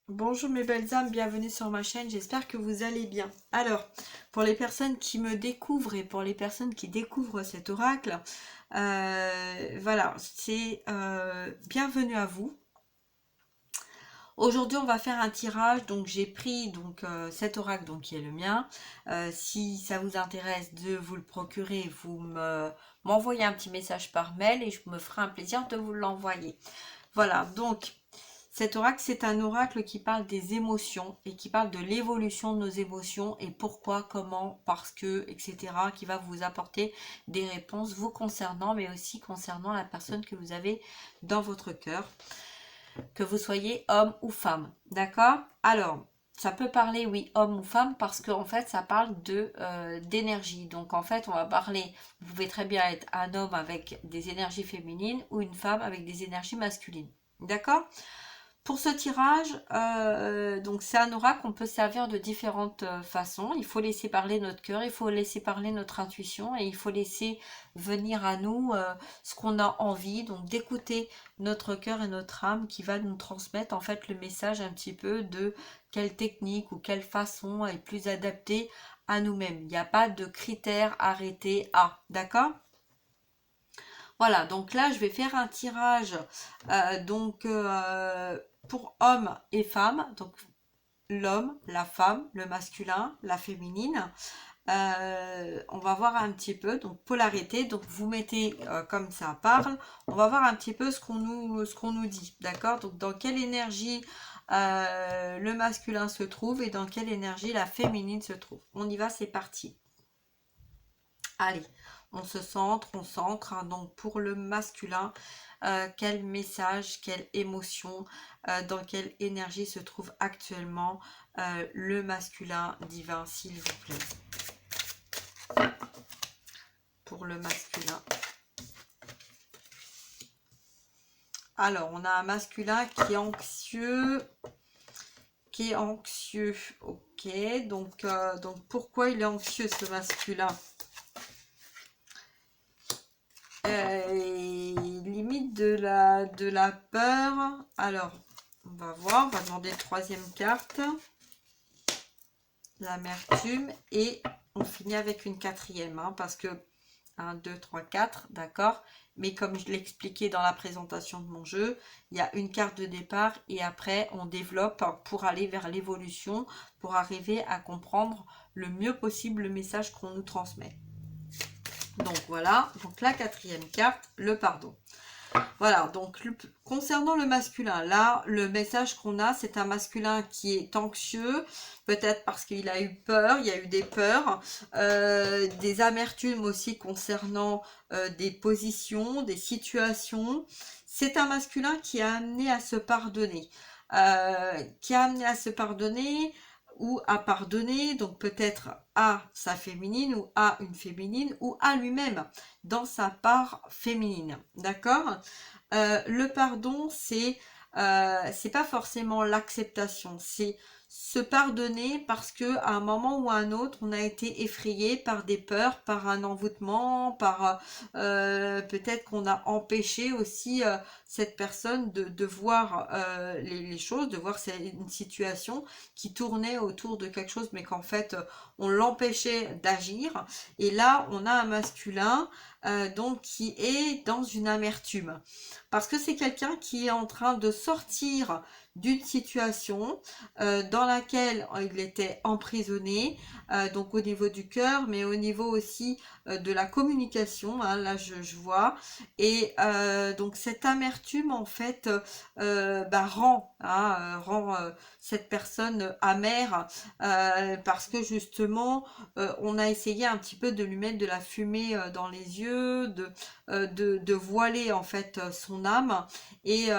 Bonjour mes belles âmes, bienvenue sur ma chaîne, j'espère que vous allez bien. Alors, pour les personnes qui me découvrent et pour les personnes qui découvrent cet oracle, voilà, c'est bienvenue à vous. Aujourd'hui, on va faire un tirage, donc j'ai pris cet oracle donc qui est le mien. Si ça vous intéresse de vous le procurer, m'envoyez un petit message par mail et je me ferai un plaisir de vous l'envoyer. Voilà, donc cet oracle, c'est un oracle qui parle des émotions et qui parle de l'évolution de nos émotions et pourquoi, comment, parce que, etc. qui va vous apporter des réponses vous concernant, mais aussi concernant la personne que vous avez dans votre cœur, que vous soyez homme ou femme. D'accord? Alors, ça peut parler, oui, homme ou femme, parce qu'en fait, ça parle d'énergie. Donc, en fait, on va parler, vous pouvez très bien être un homme avec des énergies féminines ou une femme avec des énergies masculines. D'accord? Pour ce tirage, donc c'est un oracle qu'on peut servir de différentes façons. Il faut laisser parler notre cœur, il faut laisser parler notre intuition et il faut laisser venir à nous ce qu'on a envie, donc d'écouter notre cœur et notre âme qui va nous transmettre en fait le message un petit peu de quelle technique ou quelle façon est plus adaptée à nous-mêmes. Il n'y a pas de critères arrêtés à, d'accord? Voilà, donc là, je vais faire un tirage pour hommes et femmes. Donc l'homme, la femme, le masculin, la féminine. On va voir un petit peu, donc polarité. Donc vous mettez comme ça parle. On va voir un petit peu ce qu'on nous dit. D'accord? Donc dans quelle énergie le masculin se trouve et dans quelle énergie la féminine se trouve. On y va, c'est parti. Allez, on se centre, on s'ancre. Hein. Donc pour le masculin, quel message, quelle émotion, dans quelle énergie se trouve actuellement le masculin divin, s'il vous plaît. Pour le masculin. Alors, on a un masculin qui est anxieux. Ok, donc pourquoi il est anxieux ce masculin? Limite de la peur. Alors, on va voir, on va demander une troisième carte. L'amertume. Et on finit avec une quatrième, hein, parce que 1, 2, 3, 4, d'accord. Mais comme je l'expliquais dans la présentation de mon jeu, il y a une carte de départ et après on développe pour aller vers l'évolution, pour arriver à comprendre le mieux possible le message qu'on nous transmet. Donc voilà, donc la quatrième carte, le pardon. Voilà, donc concernant le masculin, là, le message qu'on a, c'est un masculin qui est anxieux, peut-être parce qu'il a eu peur, il y a eu des peurs, des amertumes aussi concernant des positions, des situations. C'est un masculin qui a amené à se pardonner, qui a amené à se pardonner ou à pardonner, donc peut-être à sa féminine ou à une féminine ou à lui-même dans sa part féminine, d'accord? Le pardon, c'est pas forcément l'acceptation, c'est se pardonner parce que à un moment ou à un autre, on a été effrayé par des peurs, par un envoûtement, par peut-être qu'on a empêché aussi cette personne de voir les choses, de voir une situation qui tournait autour de quelque chose, mais qu'en fait on l'empêchait d'agir. Et là, on a un masculin donc qui est dans une amertume parce que c'est quelqu'un qui est en train de sortir d'une situation dans laquelle il était emprisonné, donc au niveau du cœur, mais au niveau aussi de la communication, hein, là je vois, et donc cette amertume en fait rend cette personne amère parce que justement on a essayé un petit peu de lui mettre de la fumée dans les yeux, de voiler en fait son âme et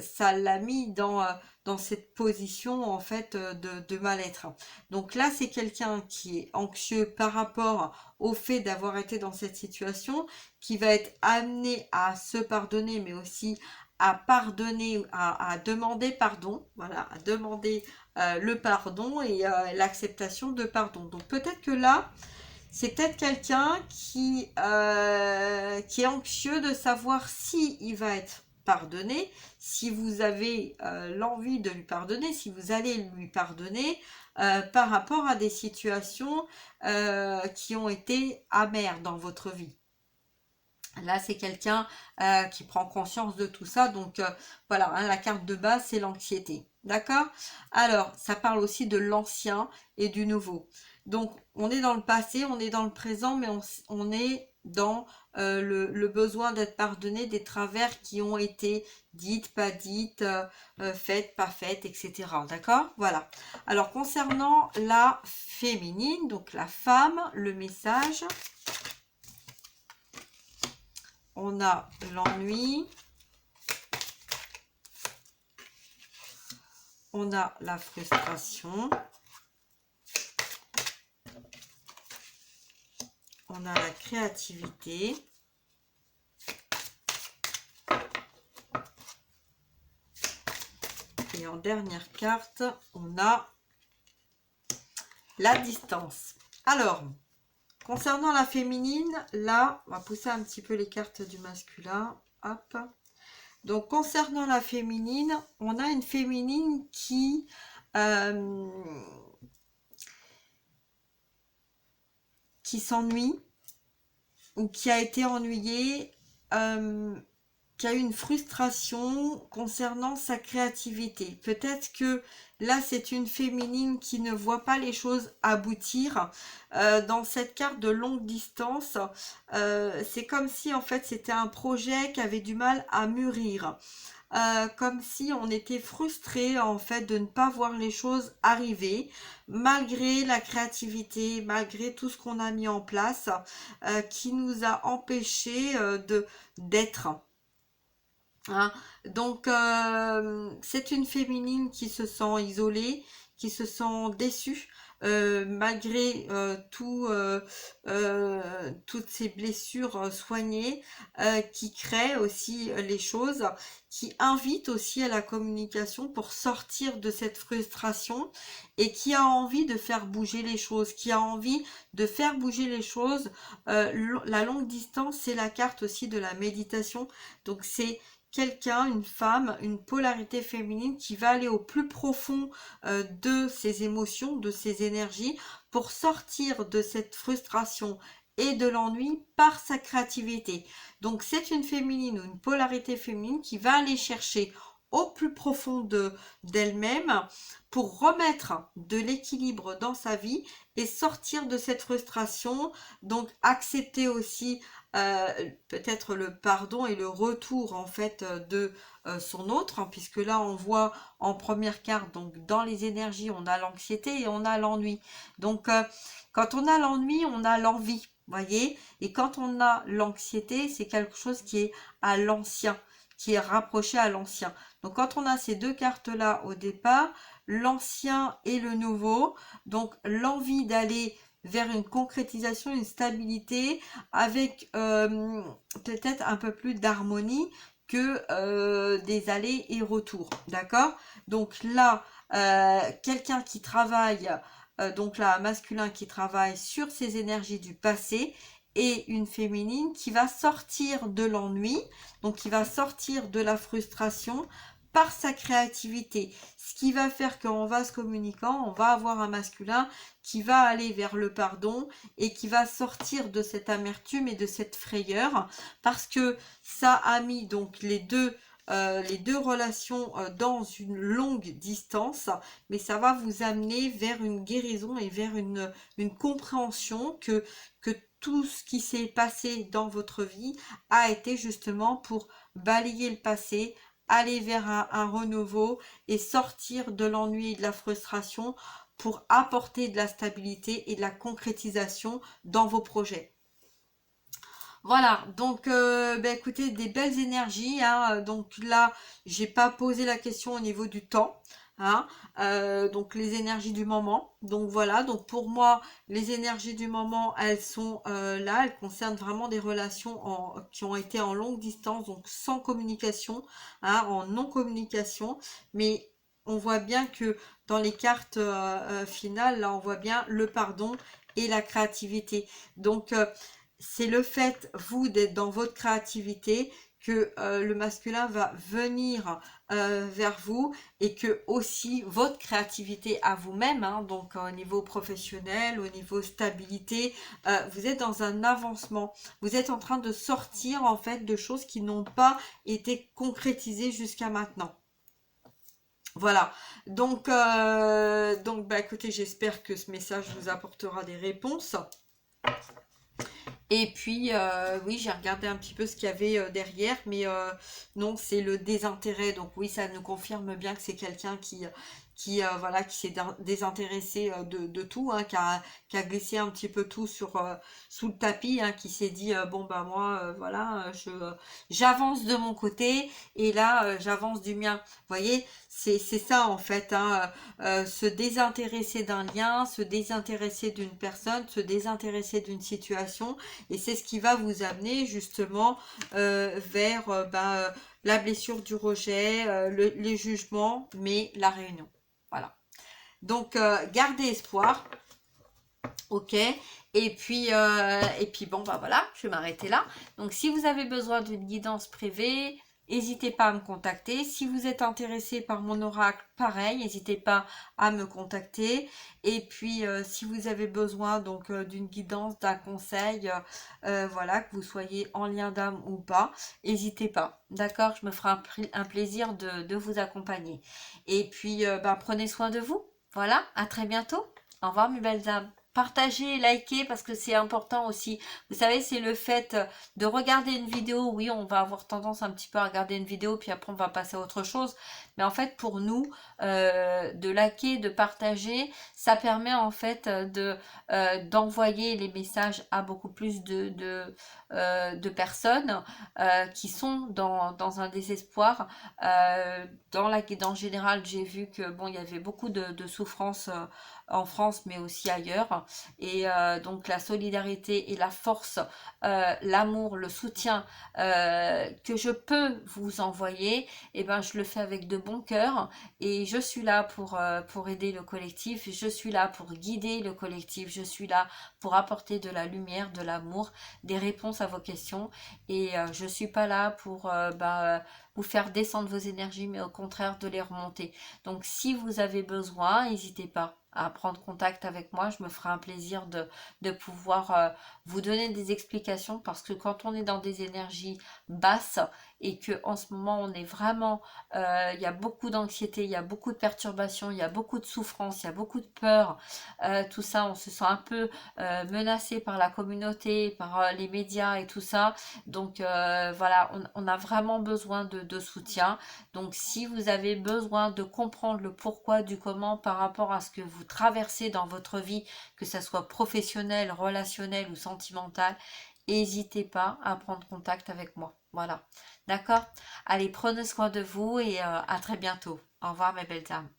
ça l'a mis dans cette position en fait de mal-être. Donc là c'est quelqu'un qui est anxieux par rapport au fait d'avoir été dans cette situation, qui va être amené à se pardonner mais aussi à pardonner, à demander pardon, voilà, à demander le pardon et l'acceptation de pardon. Donc peut-être que là, c'est peut-être quelqu'un qui est anxieux de savoir si il va être pardonner, si vous avez l'envie de lui pardonner, si vous allez lui pardonner par rapport à des situations qui ont été amères dans votre vie. Là, c'est quelqu'un qui prend conscience de tout ça. Donc, voilà, hein, la carte de base, c'est l'anxiété. D'accord? Alors, ça parle aussi de l'ancien et du nouveau. Donc, on est dans le passé, on est dans le présent, mais on est dans le besoin d'être pardonné des travers qui ont été dites, pas dites, faites, pas faites, etc. D'accord? Voilà. Alors, concernant la féminine, donc la femme, le message... On a l'ennui, on a la frustration, on a la créativité, et en dernière carte, on a la distance. Alors, concernant la féminine, là, on va pousser un petit peu les cartes du masculin. Hop. Donc, concernant la féminine, on a une féminine qui s'ennuie ou qui a été ennuyée, qui a eu une frustration concernant sa créativité. Peut-être que là, c'est une féminine qui ne voit pas les choses aboutir. Dans cette carte de longue distance, c'est comme si en fait c'était un projet qui avait du mal à mûrir. Comme si on était frustré en fait de ne pas voir les choses arriver malgré la créativité, malgré tout ce qu'on a mis en place qui nous a empêché d'être. Hein. Donc, c'est une féminine qui se sent isolée, qui se sent déçue, malgré toutes ces blessures soignées, qui crée aussi les choses, qui invite aussi à la communication pour sortir de cette frustration et qui a envie de faire bouger les choses, qui a envie de faire bouger les choses. La longue distance, c'est la carte aussi de la méditation. Donc, c'est quelqu'un, une femme, une polarité féminine qui va aller au plus profond de ses émotions, de ses énergies, pour sortir de cette frustration et de l'ennui par sa créativité. Donc c'est une féminine ou une polarité féminine qui va aller chercher au plus profond d'elle-même pour remettre de l'équilibre dans sa vie et sortir de cette frustration. Donc accepter aussi peut-être le pardon et le retour en fait de son autre, hein, puisque là on voit en première carte, donc dans les énergies on a l'anxiété et on a l'ennui. Donc quand on a l'ennui, on a l'envie, voyez, et quand on a l'anxiété, c'est quelque chose qui est à l'ancien, qui est rapproché à l'ancien. Donc quand on a ces deux cartes là au départ, l'ancien et le nouveau, donc l'envie d'aller vers une concrétisation, une stabilité, avec peut-être un peu plus d'harmonie que des allers et retours, d'accord? Donc là, quelqu'un qui travaille, donc là, un masculin qui travaille sur ses énergies du passé, et une féminine qui va sortir de l'ennui, donc qui va sortir de la frustration par sa créativité. Ce qui va faire qu'en vase communicant, on va avoir un masculin qui va aller vers le pardon et qui va sortir de cette amertume et de cette frayeur, parce que ça a mis donc les deux relations dans une longue distance, mais ça va vous amener vers une guérison et vers une compréhension que tout ce qui s'est passé dans votre vie a été justement pour balayer le passé, aller vers un renouveau et sortir de l'ennui et de la frustration pour apporter de la stabilité et de la concrétisation dans vos projets. Voilà, donc écoutez, des belles énergies, hein. Donc là, j'ai pas posé la question au niveau du temps, hein. Donc les énergies du moment. Donc voilà, donc pour moi, les énergies du moment, elles sont là, elles concernent vraiment des relations qui ont été en longue distance, donc sans communication, hein, en non-communication, mais on voit bien que dans les cartes finales, là, on voit bien le pardon et la créativité. Donc c'est le fait, vous, d'être dans votre créativité que le masculin va venir vers vous et que aussi votre créativité à vous-même, hein, donc au niveau professionnel, au niveau stabilité, vous êtes dans un avancement. Vous êtes en train de sortir en fait de choses qui n'ont pas été concrétisées jusqu'à maintenant. Voilà, donc bah écoutez, j'espère que ce message vous apportera des réponses. Et puis, oui, j'ai regardé un petit peu ce qu'il y avait derrière, mais non, c'est le désintérêt. Donc oui, ça nous confirme bien que c'est quelqu'un voilà, qui s'est désintéressé de tout, hein, qui a glissé un petit peu tout sous le tapis, hein, qui s'est dit, bon, bah moi, voilà, j'avance de mon côté, et là, j'avance du mien. Vous voyez, c'est ça en fait, hein, se désintéresser d'un lien, se désintéresser d'une personne, se désintéresser d'une situation, et c'est ce qui va vous amener justement vers la blessure du rejet, les jugements, mais la réunion. Voilà. Donc, gardez espoir. Ok. Et puis bon, bah voilà, je vais m'arrêter là. Donc, si vous avez besoin d'une guidance privée, n'hésitez pas à me contacter. Si vous êtes intéressé par mon oracle, pareil, n'hésitez pas à me contacter. Et puis, si vous avez besoin donc d'une guidance, d'un conseil, voilà, que vous soyez en lien d'âme ou pas, n'hésitez pas. D'accord? Je me ferai un plaisir de vous accompagner. Et puis, prenez soin de vous. Voilà, à très bientôt. Au revoir, mes belles âmes. Partagez, likez parce que c'est important aussi. Vous savez, c'est le fait de regarder une vidéo. Oui, on va avoir tendance un petit peu à regarder une vidéo, puis après on va passer à autre chose. Mais en fait, pour nous, de liker, de partager, ça permet en fait d'envoyer les messages à beaucoup plus de personnes qui sont dans un désespoir. Dans la guidance générale, j'ai vu que bon, il y avait beaucoup de souffrance en France, mais aussi ailleurs. Et donc la solidarité et la force, l'amour, le soutien que je peux vous envoyer, et ben je le fais avec de bon cœur. Et je suis là pour aider le collectif, je suis là pour guider le collectif, je suis là pour apporter de la lumière, de l'amour, des réponses à vos questions. Et je suis pas là pour vous faire descendre vos énergies, mais au contraire de les remonter. Donc si vous avez besoin, n'hésitez pas à prendre contact avec moi. Je me ferai un plaisir de pouvoir vous donner des explications, parce que quand on est dans des énergies basses et que en ce moment on est vraiment, il y a beaucoup d'anxiété, il y a beaucoup de perturbations, il y a beaucoup de souffrance, il y a beaucoup de peur, tout ça, on se sent un peu menacé par la communauté, par les médias et tout ça. Donc voilà, on a vraiment besoin de soutien. Donc si vous avez besoin de comprendre le pourquoi du comment par rapport à ce que vous traversez dans votre vie, que ça soit professionnel, relationnel ou sentimental, n'hésitez pas à prendre contact avec moi. Voilà. D'accord? Allez, prenez soin de vous et à très bientôt. Au revoir mes belles âmes.